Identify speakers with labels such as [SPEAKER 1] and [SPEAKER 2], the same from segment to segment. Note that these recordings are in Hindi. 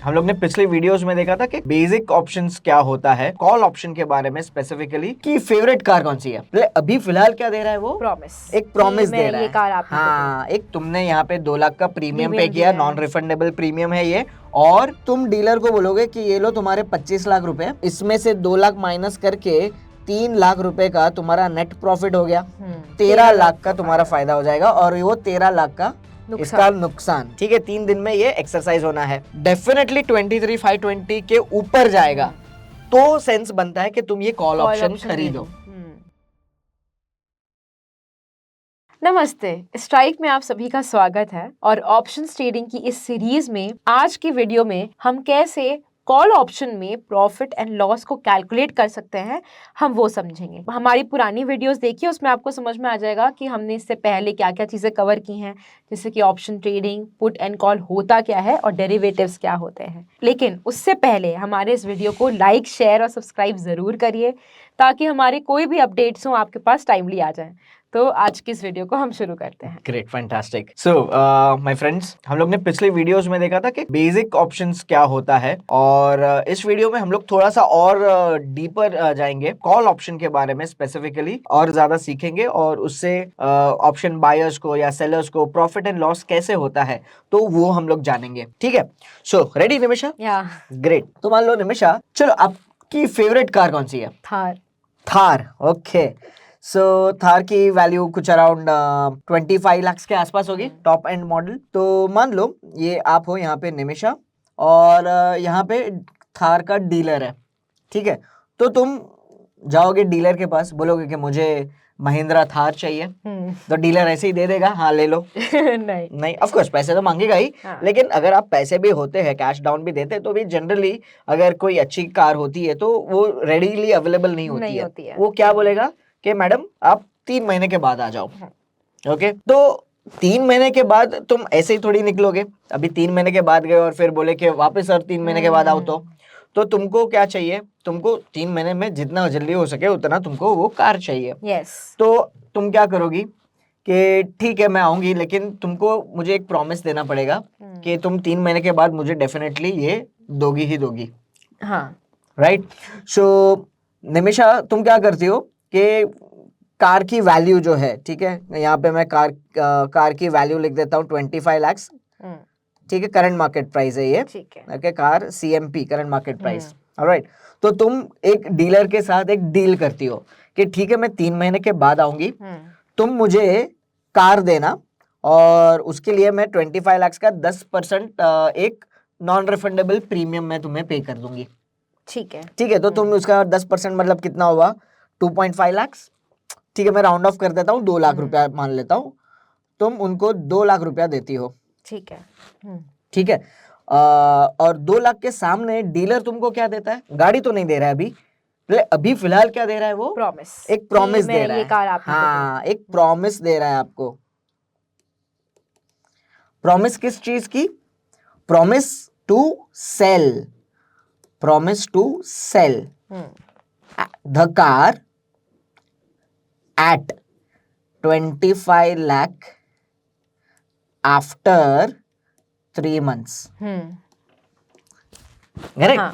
[SPEAKER 1] हम लोग ने पिछले वीडियोस में देखा था कि बेसिक ऑप्शंस क्या होता है, कॉल ऑप्शन के बारे में स्पेसिफिकली कि फेवरेट कार कौन सी है। अभी फिलहाल क्या दे रहा है वो
[SPEAKER 2] प्रॉमिस,
[SPEAKER 1] एक प्रॉमिस दे रहा
[SPEAKER 2] ये
[SPEAKER 1] है।
[SPEAKER 2] कार आप
[SPEAKER 1] हाँ, एक तुमने यहाँ पे 2 लाख का प्रीमियम पे
[SPEAKER 2] प्रीमियम
[SPEAKER 1] किया,
[SPEAKER 2] दिया है।
[SPEAKER 1] नॉन रिफंडेबल प्रीमियम है ये, और तुम डीलर को बोलोगे कि ये लो तुम्हारे 25 लाख रुपए, इसमें से 2 लाख माइनस करके 3 लाख रुपए का तुम्हारा नेट प्रॉफिट हो गया, 13 लाख का तुम्हारा फायदा हो जाएगा, और वो 13 लाख का इसका नुकसान। ठीक है, 3 दिन में ये एक्सरसाइज होना है। डेफिनेटली 23,520 के ऊपर जाएगा तो सेंस बनता है कि तुम ये कॉल ऑप्शन खरीदो।
[SPEAKER 2] नमस्ते, स्ट्राइक में आप सभी का स्वागत है। और ऑप्शन ट्रेडिंग की इस सीरीज में आज की वीडियो में हम कैसे कॉल ऑप्शन में प्रॉफिट एंड लॉस को कैलकुलेट कर सकते हैं, हम वो समझेंगे। हमारी पुरानी वीडियोस देखिए, उसमें आपको समझ में आ जाएगा कि हमने इससे पहले क्या क्या चीज़ें कवर की हैं, जैसे कि option trading, put and call होता क्या है और डेरिवेटिव्स क्या होते हैं। लेकिन उससे पहले हमारे इस वीडियो को लाइक, शेयर और सब्सक्राइब ज़रूर करिए ताकि हमारे कोई भी अपडेट्स हों आपके पास टाइमली आ जाए। तो आज की इस वीडियो को हम शुरू करते हैं।
[SPEAKER 1] Great, fantastic. So my friends, हम लोग ने पिछले वीडियोस में देखा था कि बेसिक ऑप्शंस क्या होता है, और इस वीडियो में हम लोग थोड़ा सा और डीपर जाएंगे, कॉल ऑप्शन के बारे में स्पेसिफिकली और ज्यादा सीखेंगे, और उससे ऑप्शन बायर्स को या सेलर्स को प्रॉफिट एंड लॉस कैसे होता है तो वो हम लोग जानेंगे। ठीक है, सो रेडी निमिषा? ग्रेट। तो मान लो निमिषा, चलो आपकी फेवरेट कार कौन सी है? थार। ओके, सो थार की वैल्यू कुछ अराउंड 25 लाख के आसपास होगी, टॉप एंड मॉडल। तो मान लो ये आप हो यहाँ पे निमिषा, और यहाँ पे थार का डीलर है। ठीक है, तो तुम जाओगे डीलर के पास, बोलोगे कि मुझे महिंद्रा थार चाहिए, तो डीलर ऐसे ही दे देगा, हाँ ले लो। नहीं, ऑफ कोर्स पैसे तो मांगेगा ही, लेकिन अगर आप पैसे भी होते हैं, कैश डाउन भी देते हैं, तो भी जनरली अगर कोई अच्छी कार होती है तो वो रेडीली अवेलेबल नहीं होती है। वो क्या बोलेगा कि मैडम आप 3 महीने के बाद आ जाओ। ओके, तो 3 महीने के बाद तुम ऐसे ही थोड़ी निकलोगे। अभी 3 महीने के बाद गए और फिर बोले कि वापस और 3 महीने के बाद आओ, तो तुमको क्या चाहिए? तुमको 3 महीने में जितना जल्दी हो सके उतना तुमको वो कार चाहिए। तो तुम क्या करोगी कि ठीक है मैं आऊंगी, लेकिन तुमको मुझे एक प्रॉमिस देना पड़ेगा कि तुम 3 महीने के बाद मुझे डेफिनेटली ये दोगी ही दोगी। राइट। सो निमिषा, तुम क्या करती हो कि कार की वैल्यू जो है, ठीक है, यहाँ पे मैं कार की वैल्यू लिख देता हूँ 25 लाख। ठीक है, करंट मार्केट प्राइस है ये। Okay, car CMP current market price. Alright, तो तुम एक डीलर के साथ एक डील करती हो कि ठीक है मैं 3 महीने के बाद आऊंगी, तुम मुझे कार देना, और उसके लिए मैं 25 लाख का 10% एक नॉन रिफंडेबल प्रीमियम मैं तुम्हें पे कर दूंगी। ठीक है, तो तुम उसका 10% मतलब कितना हुआ? 2.5 लाख। ठीक है, मैं राउंड ऑफ कर देता हूँ, 2 लाख रुपया मान लेता हूँ। तुम उनको 2 लाख रुपया देती हो। ठीक है, और 2 लाख के सामने डीलर तुमको क्या देता है? गाड़ी तो नहीं दे रहा है अभी फिलहाल क्या दे रहा है वो? एक प्रॉमिस दे रहा है। हाँ, एक प्रॉमिस दे रहा है आपको। प्रॉमिस किस चीज की? Promise to sell. Promise to sell the car at 25 lakh after 3 months।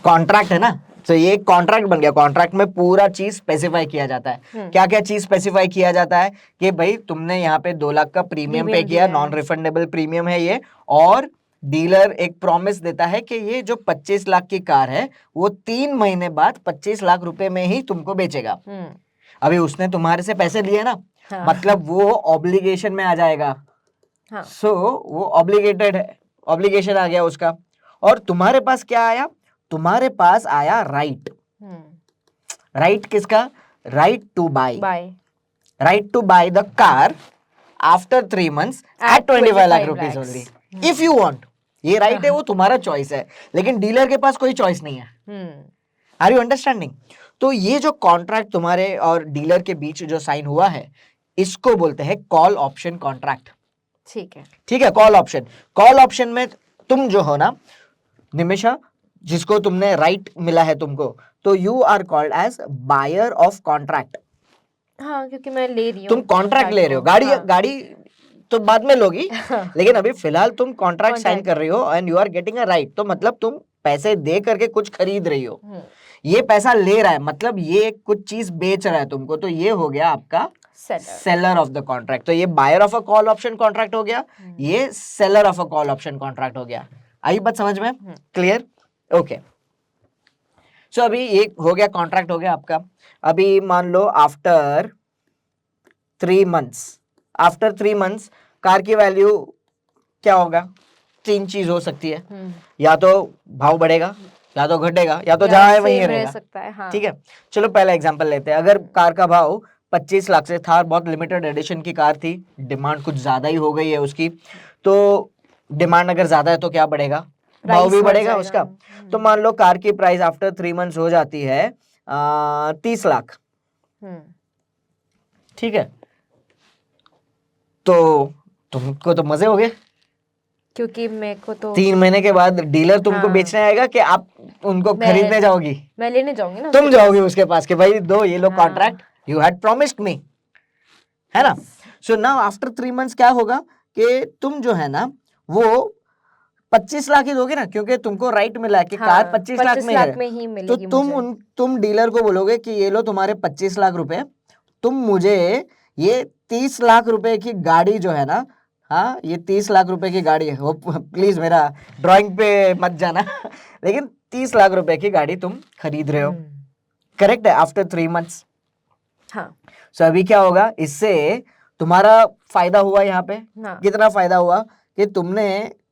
[SPEAKER 1] Contract है ना, तो ये कॉन्ट्रैक्ट बन गया। कॉन्ट्रैक्ट में पूरा चीज स्पेसिफाई किया जाता है। क्या क्या चीज स्पेसिफाई किया जाता है कि भाई तुमने यहाँ पे 2 लाख का प्रीमियम पे किया, नॉन रिफंडेबल प्रीमियम है ये, और डीलर एक प्रॉमिस देता है कि ये जो 25 लाख की कार है वो 3 महीने बाद 25 लाख रुपए में ही तुमको बेचेगा। अभी उसने तुम्हारे से पैसे लिए ना, मतलब वो ऑब्लिगेशन में आ जाएगा। सो वो ऑब्लिगेटेड है, ऑब्लिगेशन आ गया उसका। और तुम्हारे पास क्या आया? तुम्हारे पास आया राइट। राइट किसका? Right to buy. Right to buy the car after 3 months at 25 lakh rupees only if you want. ये राइट है, वो तुम्हारा चॉइस है, लेकिन डीलर के पास कोई चॉइस नहीं है। Are you understanding? तो ये जो कॉन्ट्रैक्ट तुम्हारे और डीलर के बीच जो साइन हुआ है, इसको बोलते हैं कॉल ऑप्शन कॉन्ट्रैक्ट। ठीक है, कॉल ऑप्शन। कॉल ऑप्शन में तुम जो हो ना निमिषा, जिसको तुमने राइट मिला है तुमको, तो you are called as buyer of contract.
[SPEAKER 2] क्योंकि मैं ले रही हूँ,
[SPEAKER 1] तुम कॉन्ट्रैक्ट ले रहे हो। गाड़ी तो बाद में लोगी, लेकिन अभी फिलहाल तुम कॉन्ट्रैक्ट साइन कर रही हो and you are getting a right, तो मतलब तुम पैसे दे करके कुछ खरीद रही हो, ये पैसा ले रहा है मतलब ये कुछ चीज बेच रहा है तुमको, तो ये हो गया आपका सेलर ऑफ द कॉन्ट्रैक्ट। तो ये buyer of a call option contract हो गया, ये seller of a call option contract हो गया। आई बात समझ में? क्लियर? ओके। सो अभी ये हो गया, कॉन्ट्रैक्ट हो गया आपका। अभी मान लो after 3 months, after 3 months car की वैल्यू क्या होगा? 3 चीज हो सकती है, या तो भाव बढ़ेगा, या तो घटेगा, या तो जहां है वहीं रहेगा।
[SPEAKER 2] सकता है, हाँ।
[SPEAKER 1] ठीक है, चलो पहला एग्जांपल लेते हैं। अगर कार का भाव 25 लाख से था, बहुत लिमिटेड एडिशन की कार थी, डिमांड कुछ ज्यादा ही हो गई है उसकी, तो डिमांड अगर ज्यादा है तो क्या बढ़ेगा? भाव भी बढ़ेगा उसका। तो मान लो कार की प्राइस आफ्टर 3 months हो जाती है 30 लाख। ठीक है, तो तुमको तो मजे हो गए,
[SPEAKER 2] क्योंकि मेरे को तो
[SPEAKER 1] 3 महीने के बाद डीलर तुमको
[SPEAKER 2] हाँ।
[SPEAKER 1] बेचने आएगा कि आप उनको खरीदने जाओगी?
[SPEAKER 2] मैं लेने जाऊंगी ना,
[SPEAKER 1] तुम जाओगे उसके पास कि भाई दो ये लो contract, you had promised me, है ना? सो नाउ आफ्टर 3 months क्या होगा कि तुम जो है ना वो 25 लाख ही दोगे ना, क्योंकि तुमको राइट मिला है कि कार 25 लाख में
[SPEAKER 2] ही
[SPEAKER 1] है।
[SPEAKER 2] मिलेगी
[SPEAKER 1] तो
[SPEAKER 2] मुझे।
[SPEAKER 1] तुम डीलर को बोलोगे कि ये लो तुम्हारे 25 लाख रुपए, तुम मुझे ये 30 लाख रुपए की गाड़ी जो है ना, हाँ ये 30 लाख रुपए की गाड़ी है, वो प्लीज मेरा ड्राइंग पे मत जाना लेकिन 30 लाख रुपए की गाड़ी तुम खरीद रहे हो, करेक्ट है, आफ्टर 3 months।
[SPEAKER 2] हाँ।
[SPEAKER 1] सो अभी क्या होगा, इससे तुम्हारा फायदा हुआ यहाँ पे।
[SPEAKER 2] हाँ।
[SPEAKER 1] कितना फायदा हुआ कि तुमने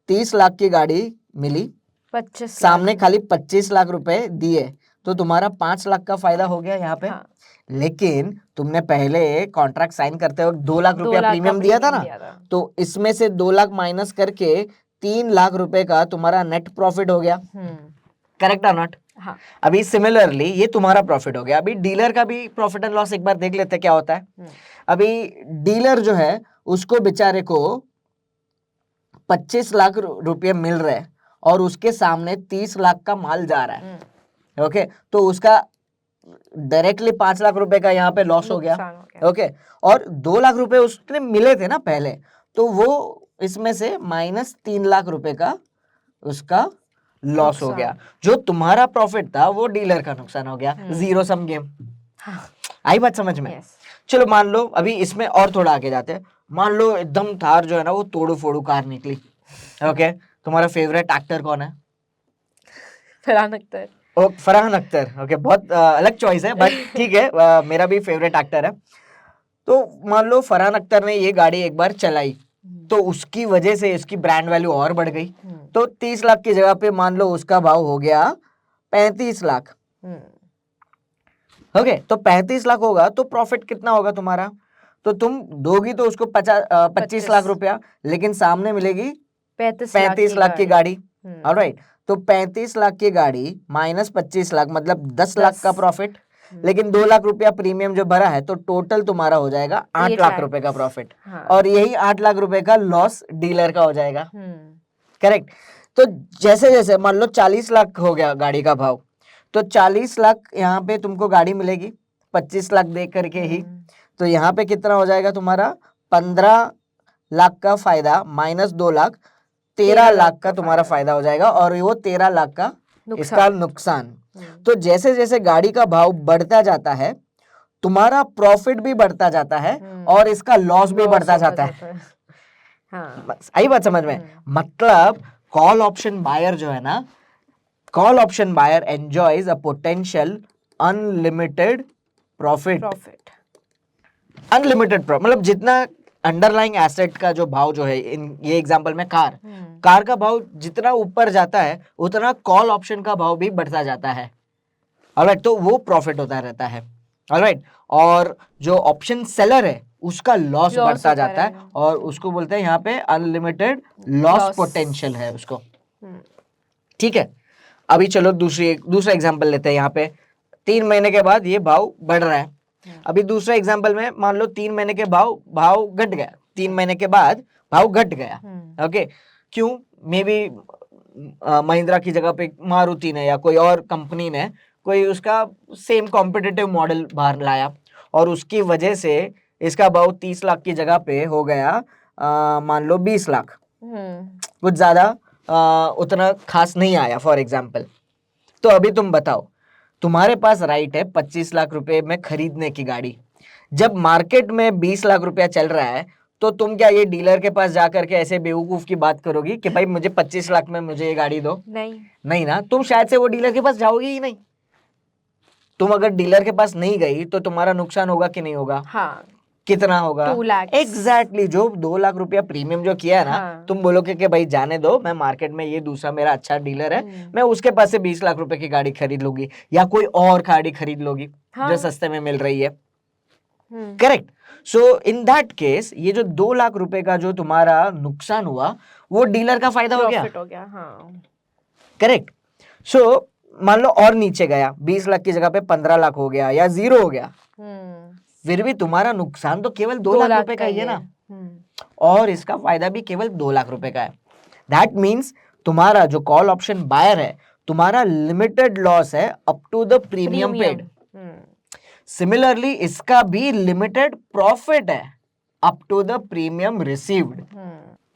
[SPEAKER 1] 30 लाख की गाड़ी मिली,
[SPEAKER 2] 25
[SPEAKER 1] सामने खाली 25 लाख रुपए दिए, तो तुम्हारा 5 लाख का फायदा हो गया यहाँ पे।
[SPEAKER 2] हाँ।
[SPEAKER 1] लेकिन तुमने पहले कॉन्ट्रैक्ट साइन करते वक्त 2 लाख रुपया प्रीमियम दिया था ना, तो इसमें से 2 लाख माइनस करके 3 लाख रुपए का तुम्हारा नेट प्रॉफिट हो गया, करेक्ट और नॉट?
[SPEAKER 2] हाँ।
[SPEAKER 1] अभी सिमिलरली ये तुम्हारा प्रॉफिट हो गया। अभी डीलर का भी प्रॉफिट एंड लॉस एक बार देख लेते हैं क्या होता है। अभी डीलर जो है उसको बेचारे को 25 लाख रुपये मिल रहे हैं और उसके सामने 30 लाख का माल जा रहा है, ओके, तो उसका डायरेक्टली 5 लाख रुपए का यहाँ पे लॉस हो गया, ओके, और 2 लाख रुपए उसने मिले थे ना पहले, तो वो इसमें से माइनस 3 लाख रुपए का उसका लॉस हो गया। जो तुम्हारा प्रॉफिट था वो डीलर का नुकसान हो गया, जीरो सम गेम। आई बात समझ में? चलो मान लो अभी इसमें और थोड़ा आगे जाते हैं। मान लो एकदम थार जो है ना वो तोड़ू फोड़ू कार निकली, ओके, तुम्हारा फेवरेट एक्टर कौन है?
[SPEAKER 2] फरहान अख्तर।
[SPEAKER 1] ओ फरहान अख्तर, ओके, बहुत अलग चॉइस है बट ठीक है, मेरा भी फेवरेट एक्टर है। तो मान लो फरहान अख्तर ने ये गाड़ी एक बार चलाई, तो उसकी वजह से इसकी ब्रांड वैल्यू और बढ़ गई, तो 30 लाख की जगह पे मान लो उसका भाव हो गया 35 लाख, ओके, तो 35 लाख होगा तो प्रॉफिट कितना होगा तुम्हारा? तो तुम दोगी तो उसको 25 लाख रुपया, लेकिन सामने मिलेगी 35 लाख की गाड़ी, ऑलराइट। तो 35 लाख की गाड़ी माइनस 25 लाख मतलब 10 लाख का प्रॉफिट, लेकिन 2 लाख रुपया प्रीमियम जो भरा है, तो टोटल तुम्हारा हो जाएगा 8 लाख रुपए का प्रॉफिट, और यही 8 लाख रुपए का लॉस डीलर का हो जाएगा, करेक्ट। तो जैसे जैसे मान लो 40 लाख हो गया गाड़ी का भाव, तो 40 लाख यहाँ पे तुमको गाड़ी मिलेगी 25 लाख दे करके ही, तो यहाँ पे कितना हो जाएगा तुम्हारा 15 लाख का फायदा माइनस 2 लाख, 13 लाख का तुम्हारा फायदा हो जाएगा, और वो 13 लाख का इसका नुकसान। तो जैसे जैसे गाड़ी का भाव बढ़ता जाता है तुम्हारा प्रॉफिट भी बढ़ता जाता है और इसका लॉस भी बढ़ता जाता है। हाँ। आई बात समझ में? मतलब कॉल ऑप्शन बायर जो है ना, call option buyer enjoys a potential unlimited profit. Unlimited profit मतलब जितना अंडरलाइंग एसेट का जो भाव जो है, इन ये एग्जांपल में कार का भाव जितना ऊपर जाता है उतना कॉल ऑप्शन का भाव भी बढ़ता जाता है, ऑलराइट, तो वो प्रॉफिट होता रहता है, ऑलराइट। और जो ऑप्शन सेलर है उसका लॉस बढ़ता जाता है, और उसको बोलते हैं यहाँ पे अनलिमिटेड लॉस पोटेंशियल है उसको, ठीक है। अभी चलो दूसरा एग्जांपल लेते हैं। यहाँ पे 3 महीने के बाद ये भाव बढ़ रहा है। अभी दूसरा एग्जांपल में मान लो 3 महीने के भाव घट गया, 3 महीने के बाद भाव घट गया, ओके, क्यों? मे बी महिंद्रा की जगह पे मारुति ने या कोई और कंपनी ने कोई उसका सेम कॉम्पिटिटिव मॉडल बाहर लाया, और उसकी वजह से इसका भाव 30 लाख की जगह पे हो गया मान लो 20 लाख, कुछ ज्यादा उतना खास नहीं आया फॉर एग्जाम्पल। तो अभी तुम बताओ, तुम्हारे पास राइट है 25 लाख रुपए में खरीदने की गाड़ी, जब मार्केट में 20 लाख रुपया चल रहा है, तो तुम क्या ये डीलर के पास जाकर के ऐसे बेवकूफ की बात करोगी कि भाई मुझे 25 लाख में मुझे ये गाड़ी दो?
[SPEAKER 2] नहीं।
[SPEAKER 1] नहीं ना, तुम शायद से वो डीलर के पास जाओगी ही नहीं। तुम अगर डीलर के पास नहीं गई तो तुम्हारा नुकसान होगा कि नहीं होगा?
[SPEAKER 2] हाँ,
[SPEAKER 1] कितना होगा?
[SPEAKER 2] 2 लाख।
[SPEAKER 1] एग्जैक्टली, जो 2 लाख रुपया प्रीमियम जो किया है ना,
[SPEAKER 2] हाँ।
[SPEAKER 1] तुम बोलोगे कि भाई जाने दो, मैं मार्केट में ये दूसरा मेरा अच्छा डीलर है, मैं उसके पास से 20 लाख रुपए की गाड़ी खरीद लूंगी, या कोई और गाड़ी खरीद लोगी
[SPEAKER 2] हाँ।
[SPEAKER 1] जो सस्ते में मिल रही है। Correct. So in that case ये जो 2 लाख रुपए का जो तुम्हारा नुकसान हुआ, वो डीलर का फायदा हो गया।
[SPEAKER 2] प्रॉफिट हो गया, हाँ।
[SPEAKER 1] करेक्ट। सो मान लो और नीचे गया, 20 लाख की जगह पे 15 लाख हो गया या 0 हो गया, फिर भी तुम्हारा नुकसान तो केवल 2 लाख रुपए का ही है ना, और इसका फायदा भी केवल 2 लाख रुपए का है। दैट मीन्स तुम्हारा जो कॉल ऑप्शन बायर है, तुम्हारा लिमिटेड लॉस है up to the premium paid. Similarly इसका भी लिमिटेड प्रॉफिट है up to the premium received.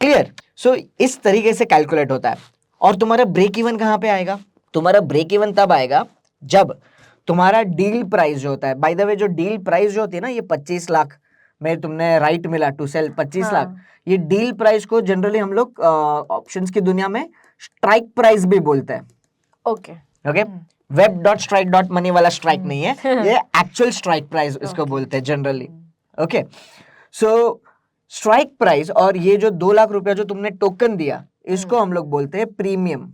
[SPEAKER 1] Clear? So इस तरीके से कैलकुलेट होता है। और तुम्हारा ब्रेक इवन कहां पे आएगा? तुम्हारा ब्रेक इवन तब आएगा जब तुम्हारा डील प्राइस जो होता है, बाय द वे जो डील प्राइस जो होती है ना, ये 25 लाख में तुमने राइट मिला टू सेल 25 लाख, ये डील प्राइस को जनरली हम लोग ऑप्शंस की दुनिया में स्ट्राइक प्राइस भी बोलते हैं।
[SPEAKER 2] ओके
[SPEAKER 1] ओके, web.strike.money वाला स्ट्राइक नहीं है, ये एक्चुअल स्ट्राइक प्राइस इसको बोलते हैं जनरली। ओके, सो स्ट्राइक प्राइस और ये जो 2 लाख रुपया जो तुमने टोकन दिया, इसको हम लोग बोलते हैं प्रीमियम।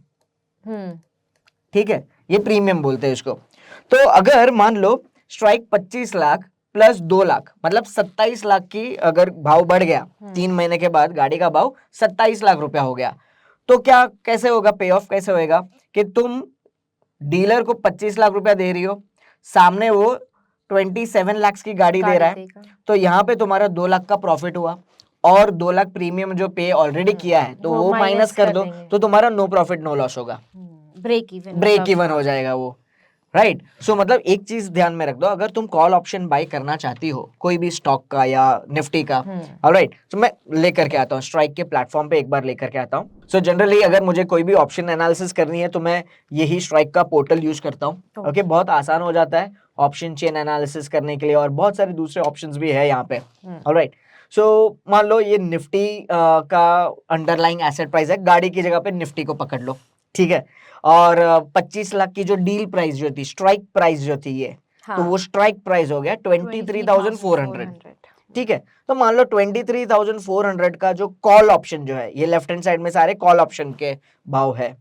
[SPEAKER 1] ठीक है, ये प्रीमियम बोलते हैं इसको। तो अगर मान लो स्ट्राइक 25 लाख प्लस 2 लाख, मतलब 27 लाख की अगर भाव बढ़ गया, 3 महीने के बाद गाड़ी का भाव 27 लाख रुपया हो गया, तो क्या कैसे होगा, पे ऑफ कैसे होएगा कि तुम डीलर को 25 लाख रुपया दे रही हो, सामने वो 27 लाख की गाड़ी दे रहा है, तो यहाँ पे तुम्हारा 2 लाख का प्रॉफिट हुआ, और 2 लाख प्रीमियम जो पे ऑलरेडी किया है तो वो माइनस कर दो, तो तुम्हारा नो प्रॉफिट नो लॉस होगा, ब्रेक इवन हो जाएगा वो। राइट। सो मतलब एक चीज ध्यान में रख दो, अगर तुम कॉल ऑप्शन बाय करना चाहती हो कोई भी स्टॉक का या निफ्टी का, ऑलराइट, तो मैं लेकर के आता हूँ स्ट्राइक के प्लेटफॉर्म पे, एक बार लेकर के आता हूँ। सो जनरली अगर मुझे कोई भी ऑप्शन एनालिसिस करनी है तो मैं यही स्ट्राइक का पोर्टल यूज करता हूँ। ओके, बहुत आसान हो जाता है ऑप्शन चेन एनालिसिस करने के लिए, और बहुत सारे दूसरे ऑप्शंस भी है यहाँ पे। ऑलराइट, सो मान लो ये निफ्टी का अंडरलाइंग एसेट प्राइस है, गाड़ी की जगह पे निफ्टी को पकड़ लो, ठीक है, और 25 लाख की जो डील प्राइस जो थी, स्ट्राइक प्राइस जो थी ये, तो वो स्ट्राइक प्राइस हो गया 23,400। ठीक है, तो मान लो 23,400 का जो कॉल ऑप्शन जो है, ये लेफ्ट हैंड साइड में सारे कॉल ऑप्शन के भाव है,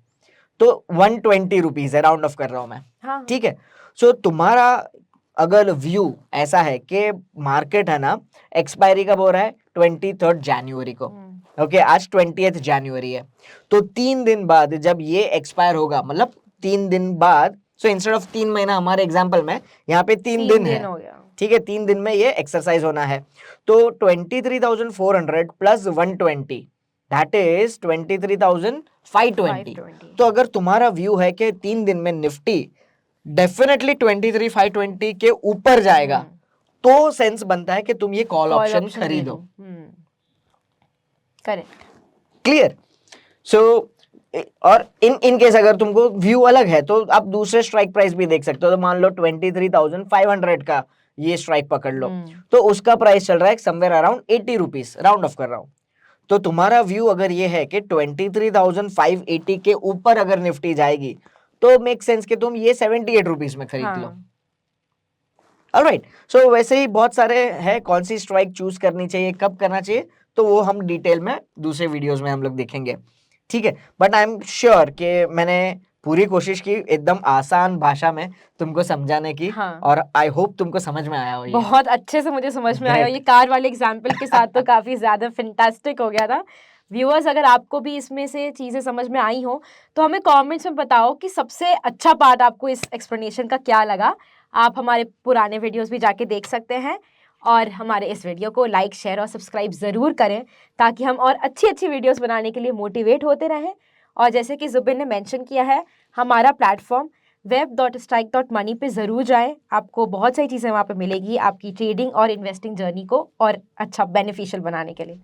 [SPEAKER 1] तो 120 रुपीज है, राउंड ऑफ कर रहा हूं मैं। ठीक है, सो तुम्हारा अगर व्यू ऐसा है कि मार्केट है ना, एक्सपायरी कब हो रहा है, 23 जनवरी को। ओके, आज 20 जनवरी है, तो 3 दिन बाद जब ये एक्सपायर होगा, मतलब 3 दिन बाद, सो इंस्टेड ऑफ 3 महीना हमारे एग्जांपल में यहाँ पे 3 दिन है, ठीक है, 3 दिन में ये एक्सरसाइज होना है, तो 23,400 प्लस 120 दैट इज 23,520। तो अगर तुम्हारा व्यू है कि 3 दिन में निफ्टी डेफिनेटली 23,520 के ऊपर जाएगा, तो सेंस बनता है कि तुम ये कॉल ऑप्शन खरीदो।
[SPEAKER 2] Correct,
[SPEAKER 1] clear? सो और इन केस अगर तुमको व्यू अलग है तो आप दूसरे स्ट्राइक प्राइस भी देख सकते हो। तो मान लो 23,500 का ये स्ट्राइक पकड़ लो, तो उसका प्राइस चल रहा है somewhere around 80 rupees, round of कर रहा हूं। तो तुम्हारा व्यू अगर ये है कि 23,580 के ऊपर अगर निफ्टी जाएगी, तो मेक सेंस कि तुम ये 78 रुपीज में खरीद लो। ऑलराइट, सो वैसे ही बहुत सारे हैं, कौन सी स्ट्राइक चूज करनी चाहिए, कब करना चाहिए, तो वो हम डिटेल में दूसरे वीडियोस में हम लोग देखेंगे। ठीक है, बट आई एम श्योर कि मैंने पूरी कोशिश की एकदम आसान भाषा में तुमको समझाने की, और आई होप तुमको समझ में आया हो।
[SPEAKER 2] बहुत अच्छे से मुझे समझ में आया। ये कार वाले एग्जाम्पल के साथ तो काफी ज्यादा फैंटास्टिक हो गया था। व्यूअर्स, अगर आपको भी इसमें से चीजें समझ में आई हो तो हमें कमेंट्स में बताओ कि सबसे अच्छा पार्ट आपको इस एक्सप्लेनेशन का क्या लगा। आप हमारे पुराने वीडियोस भी जाके देख सकते हैं, और हमारे इस वीडियो को लाइक, शेयर और सब्सक्राइब ज़रूर करें, ताकि हम और अच्छी अच्छी वीडियोस बनाने के लिए मोटिवेट होते रहें। और जैसे कि जुबिन ने मेंशन किया है, हमारा प्लेटफॉर्म web.strike.money पे ज़रूर जाएं। आपको बहुत सारी चीज़ें वहाँ पे मिलेगी आपकी ट्रेडिंग और इन्वेस्टिंग जर्नी को और अच्छा बेनिफिशियल बनाने के लिए।